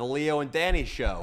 The Leo and Danny show.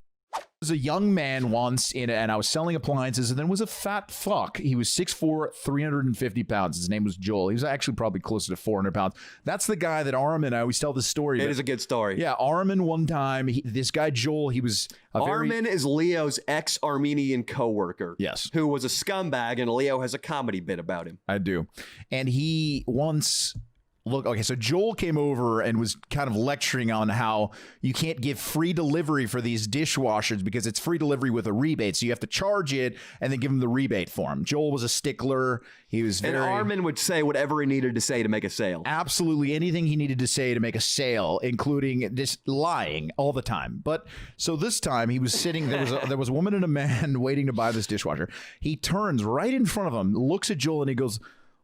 Was a young man once and I was selling appliances, and then was a fat fuck. He was 6'4", 350 pounds. His name was Joel. He was actually probably closer to 400 pounds. That's the guy that Armin, I always tell this story. It is a good story. Yeah, Armin one time, this guy Joel, he was Armin is Leo's ex-Armenian coworker. Yes. Who was a scumbag, and Leo has a comedy bit about him. I do. And he once... Look, okay, so Joel came over and was kind of lecturing on how you can't give free delivery for these dishwashers because it's free delivery with a rebate. So you have to charge it and then give him the rebate for him. Joel was a stickler. He was very... And Armin would say whatever he needed to say to make a sale. Absolutely anything he needed to say to make a sale, including just lying all the time. But so this time he was sitting, there was a woman and a man waiting to buy this dishwasher. He turns right in front of him, looks at Joel, and he goes...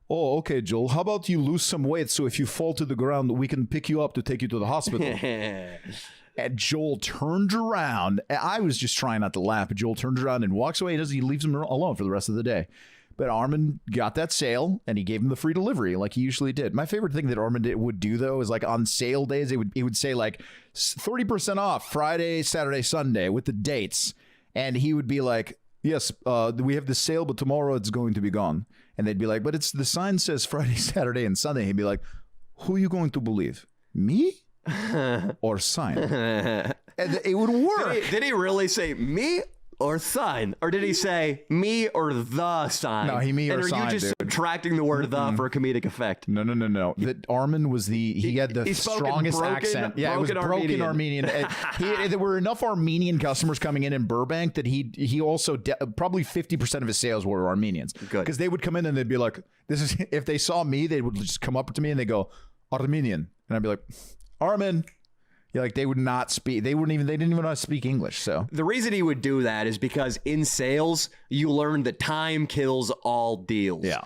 Oh, okay, Joel. How about you lose some weight so if you fall to the ground, we can pick you up to take you to the hospital? And Joel turned around. I was just trying not to laugh, but Joel turns around and walks away. He leaves him alone for the rest of the day. But Armin got that sale, and he gave him the free delivery like he usually did. My favorite thing that Armin would do, though, is like on sale days, he would say like 30% off Friday, Saturday, Sunday with the dates. And he would be like, yes, we have the sale, but tomorrow it's going to be gone. And they'd be like, but the sign says Friday, Saturday, and Sunday. He'd be like, who are you going to believe? Me or sign? And it would work. Did he really say me or sign? Or did he say me or the sign? No, me or sign, And are you just subtracting the word the for a comedic effect? No. That Armin was he had the strongest accent. Yeah, it was broken Armenian. There were enough Armenian customers coming in Burbank that he also probably 50% of his sales were Armenians. Good. Because they would come in and they'd be like, if they saw me, they would just come up to me and they go, Armenian. And I'd be like, Armin. Yeah, like they would not speak. They didn't even know how to speak English. So the reason he would do that is because in sales, you learn that time kills all deals. Yeah.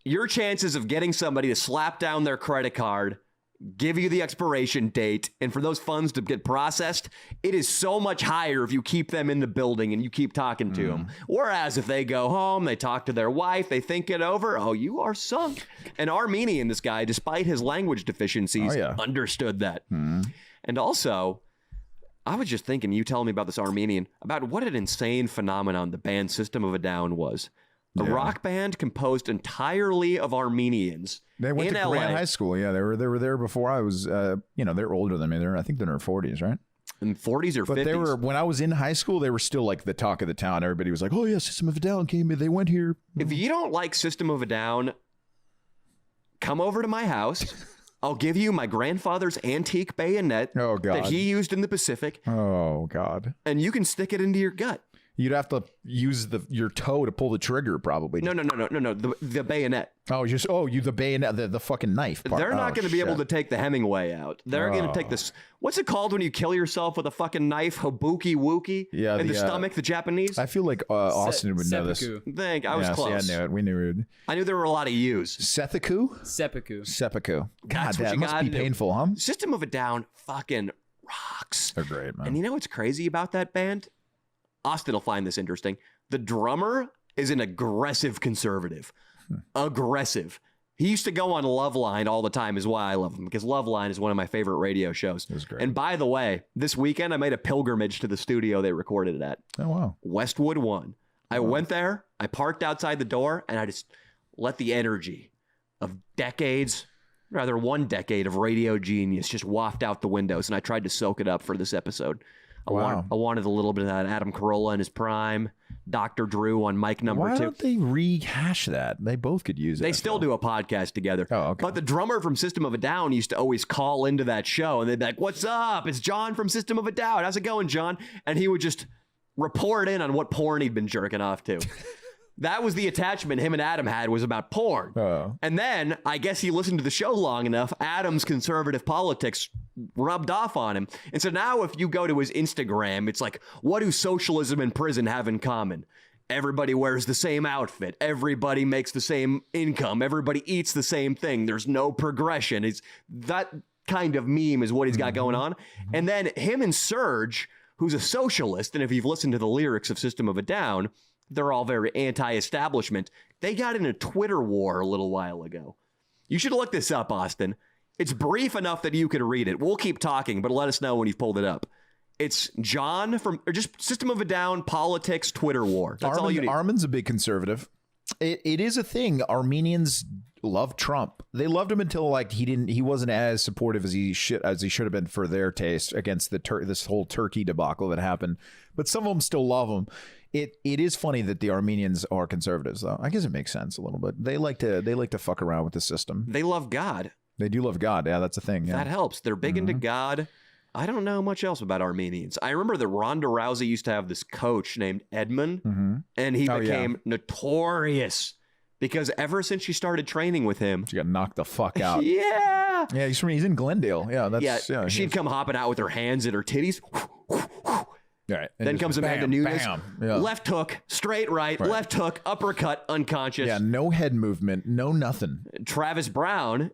Your chances of getting somebody to slap down their credit card, give you the expiration date, and for those funds to get processed, it is so much higher if you keep them in the building and you keep talking to them. Whereas if they go home, they talk to their wife, they think it over, oh, you are sunk. And Armenian, this guy, despite his language deficiencies, understood that. And also, I was just thinking, you telling me about this Armenian, about what an insane phenomenon the band System of a Down was. A rock band composed entirely of Armenians. They went to Grant High School. Yeah, they were there before I was. They're older than me. I think they're in their 40s, right? In 40s or 50s. But they were, when I was in high school, they were still like the talk of the town. Everybody was like, "Oh yeah, System of a Down came. They went here." If you don't like System of a Down, come over to my house. I'll give you my grandfather's antique bayonet that he used in the Pacific. Oh, God. And you can stick it into your gut. You'd have to use your toe to pull the trigger, probably. No. The bayonet. The bayonet, the fucking knife part. They're not going to be able to take the Hemingway out. They're going to take this. What's it called when you kill yourself with a fucking knife? Habuki Wookie? Yeah. In the stomach, the Japanese? I feel like Austin would know this. I was close. Yeah, I knew it. We knew it. I knew there were a lot of U's. Seppuku. God, that must be painful, huh? System of a Down fucking rocks. They're great, man. And you know what's crazy about that band? Austin will find this interesting. The drummer is an aggressive conservative. Aggressive. He used to go on Loveline all the time is why I love him, because Loveline is one of my favorite radio shows. It was great. And by the way, this weekend I made a pilgrimage to the studio they recorded it at. Oh, wow. Westwood One. I went there, I parked outside the door, and I just let the energy of one decade of radio genius just waft out the windows, and I tried to soak it up for this episode. I wanted a little bit of that Adam Corolla in his prime, Dr. Drew on mic number 2. Why don't they rehash that? They both could use it. They still do a podcast together. Oh, okay. But the drummer from System of a Down used to always call into that show, and they'd be like, "What's up? It's John from System of a Down. How's it going, John?" And he would just report in on what porn he'd been jerking off to. That was the attachment him and Adam had, was about porn. And then, I guess he listened to the show long enough, Adam's conservative politics rubbed off on him. And so now if you go to his Instagram, it's like, what do socialism and prison have in common? Everybody wears the same outfit. Everybody makes the same income. Everybody eats the same thing. There's no progression. It's that kind of meme is what he's got going on. And then him and Serge, who's a socialist, and if you've listened to the lyrics of System of a Down, they're all very anti-establishment. They got in a Twitter war a little while ago. You should look this up, Austin. It's brief enough that you could read it. We'll keep talking, but let us know when you've pulled it up. It's John or just System of a Down, politics, Twitter war. That's all you need. Armin's a big conservative. It is a thing. Armenians love Trump. They loved him until like he wasn't as supportive as he should have been for their taste against this whole Turkey debacle that happened. But some of them still love him. It is funny that the Armenians are conservatives, though. I guess it makes sense a little bit. They like to fuck around with the system. They love God. They do love God. Yeah, that's the thing. Yeah. That helps. They're big into God. I don't know much else about Armenians. I remember that Ronda Rousey used to have this coach named Edmund, and he became notorious because ever since she started training with him, she got knocked the fuck out. Yeah, he's in Glendale. Yeah, she'd come hopping out with her hands at her titties. Right. Then comes Amanda Nunes. Yeah. Left hook, straight right, left hook, uppercut, unconscious. Yeah, no head movement, no nothing. Travis Brown,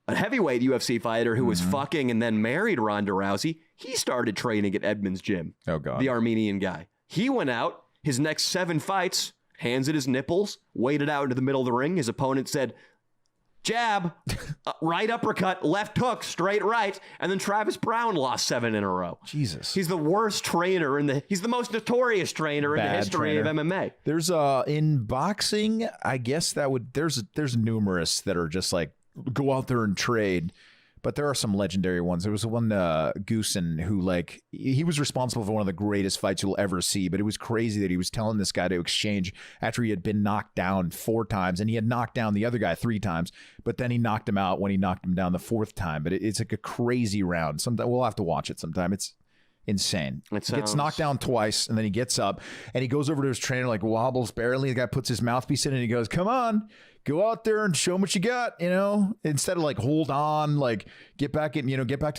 a heavyweight UFC fighter who was fucking and then married Ronda Rousey, he started training at Edmund's gym. Oh, God. The Armenian guy. He went out, his next 7 fights, hands at his nipples, waded out into the middle of the ring. His opponent said, jab, right uppercut, left hook, straight right, and then Travis Brown lost 7 in a row. Jesus. He's the worst trainer he's the most notorious trainer in the history of MMA. There's in boxing, I guess there's numerous that are just like, go out there and trade. But there are some legendary ones. There was one Goosen who he was responsible for one of the greatest fights you'll ever see. But it was crazy that he was telling this guy to exchange after he had been knocked down 4 times, and he had knocked down the other guy 3 times. But then he knocked him out when he knocked him down the 4th time. But it's like a crazy round. Sometime we'll have to watch it sometime. It's insane. He gets knocked down twice, and then he gets up and he goes over to his trainer, like wobbles barely. The guy puts his mouthpiece in and he goes, "Come on, go out there and show him what you got," instead of like, hold on, like get back to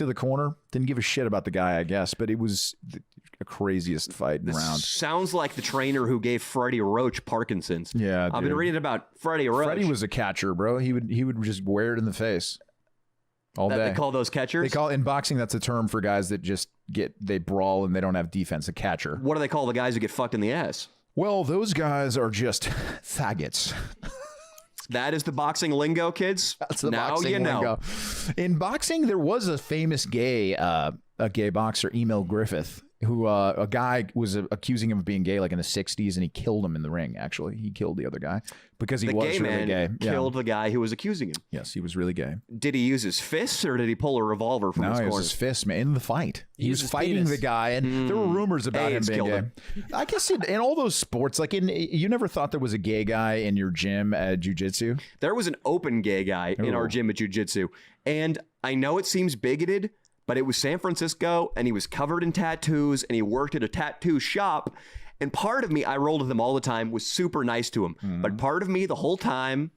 the corner. Didn't give a shit about the guy, I guess, but it was the craziest fight round. Sounds like the trainer who gave Freddie Roach Parkinson's. Yeah, I've been reading about Freddie Roach. Freddie was a catcher, bro. He would just wear it in the face all day. They call those catchers? They call in boxing, that's a term for guys that just they brawl and they don't have defense. A catcher. What do they call the guys who get fucked in the ass? Well, those guys are just faggots. That is the boxing lingo, kids. That's the now boxing you know. lingo. In boxing, there was a famous gay boxer, Emil Griffith, who a guy was accusing him of being gay like in the 60s, and he killed him in the ring. Actually, he killed the other guy because he was really gay. Killed the guy who was accusing him. Yes, he was really gay. Did he use his fists or did he pull a revolver from his corner? No, it was his fists, man. In the fight, he was fighting the guy, and there were rumors about him being gay. I guess in all those sports, like you never thought there was a gay guy in your gym at jiu-jitsu? There was an open gay guy in our gym at jiu-jitsu, and I know it seems bigoted, but it was San Francisco, and he was covered in tattoos, and he worked at a tattoo shop. And part of me, I rolled with him all the time, was super nice to him. But part of me the whole time,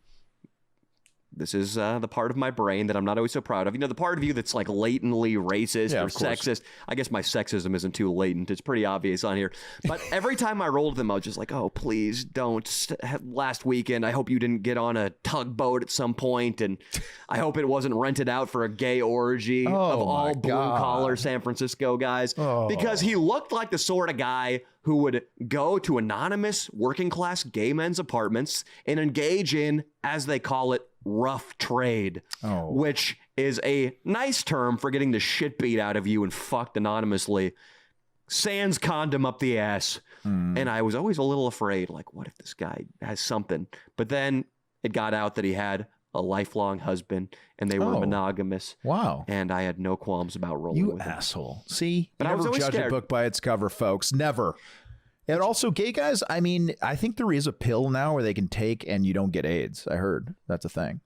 this is the part of my brain that I'm not always so proud of. The part of you that's like latently racist or sexist. I guess my sexism isn't too latent. It's pretty obvious on here. But every time I rolled with him, I was just like, oh, please don't. Last weekend, I hope you didn't get on a tugboat at some point, and I hope it wasn't rented out for a gay orgy of all blue-collar San Francisco guys. Because he looked like the sort of guy who would go to anonymous working-class gay men's apartments and engage in, as they call it, rough trade, which is a nice term for getting the shit beat out of you and fucked anonymously. Sans condom up the ass. And I was always a little afraid, like, what if this guy has something? But then it got out that he had a lifelong husband and they were monogamous. Wow. And I had no qualms about rolling with him. You asshole. See? But I was always judge scared. a book by its cover, folks. Never. And also, gay guys, I mean, I think there is a pill now where they can take and you don't get AIDS. I heard that's a thing.